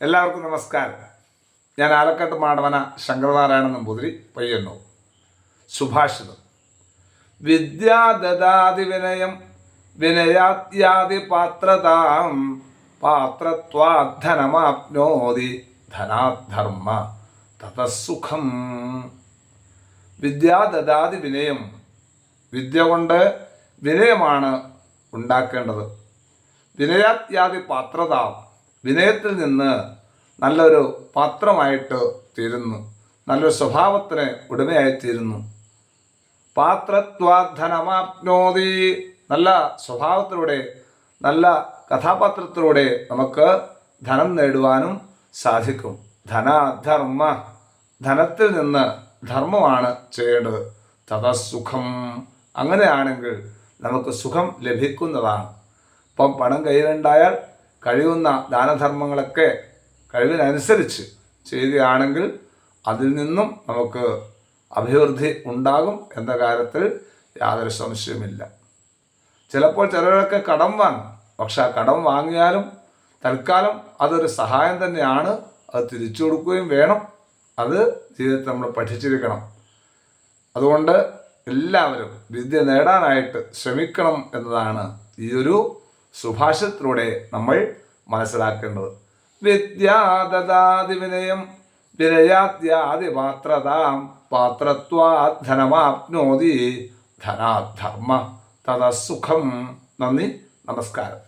എല്ലാവർക്കും നമസ്കാരം. ഞാൻ ആലക്കാട്ട് മാടവന ശങ്കരനാരായണ നമ്പൂതിരി, പയ്യന്നൂർ. സുഭാഷിതം. വിദ്യാ ദദാതി വിനയം വിനയാത്യാദി പാത്രതാം പാത്രത്വാധനമാപ്നോതി ധനാധർമ്മ തതസുഖം. വിദ്യാ ദദാതി വിനയം. വിദ്യ കൊണ്ട് വിനയമാണ് ഉണ്ടാക്കേണ്ടത്. വിനയാത്യാദി പാത്രതാം. വിനയത്തിൽ നിന്ന് നല്ലൊരു പാത്രമായിട്ട് തീരുന്നു, നല്ലൊരു സ്വഭാവത്തിന് ഉടമയായിത്തീരുന്നു. പാത്രത്വാധനമാപ്നോതി. നല്ല സ്വഭാവത്തിലൂടെ, നല്ല കഥാപാത്രത്തിലൂടെ നമുക്ക് ധനം നേടുവാനും സാധിക്കും. ധനാധർമ്മ. ധനത്തിൽ നിന്ന് ധർമ്മമാണ് ചെയ്യേണ്ടത്. തതസുഖം. അങ്ങനെയാണെങ്കിൽ നമുക്ക് സുഖം ലഭിക്കുന്നതാണ്. ഇപ്പം പണം കയ്യിലുണ്ടായാൽ കഴിയുന്ന ദാനധർമ്മങ്ങളൊക്കെ കഴിവിനനുസരിച്ച് ചെയ്യുകയാണെങ്കിൽ അതിൽ നിന്നും നമുക്ക് അഭിവൃദ്ധി ഉണ്ടാകും എന്ന കാര്യത്തിൽ യാതൊരു സംശയമില്ല. ചിലപ്പോൾ ചിലരൊക്കെ കടം വാങ്ങും. പക്ഷെ ആ കടം വാങ്ങിയാലും തൽക്കാലം അതൊരു സഹായം തന്നെയാണ്. അത് തിരിച്ചു കൊടുക്കുകയും വേണം. അത് ജീവിതത്തിൽ നമ്മൾ പഠിച്ചിരിക്കണം. അതുകൊണ്ട് എല്ലാവരും വിദ്യ നേടാനായിട്ട് ശ്രമിക്കണം എന്നതാണ് ഈ ഒരു സുഭാഷിതത്തിലൂടെ നമ്മൾ മനസ്സിലാക്കേണ്ടത്. വിദ്യാ ദദാതി വിനയം വിനയാത്യാദി പാത്രതാം പാത്രത്വാധനമാപ്നോതി ധനാധർമ്മ തതസുഖം. നന്ദി, നമസ്കാരം.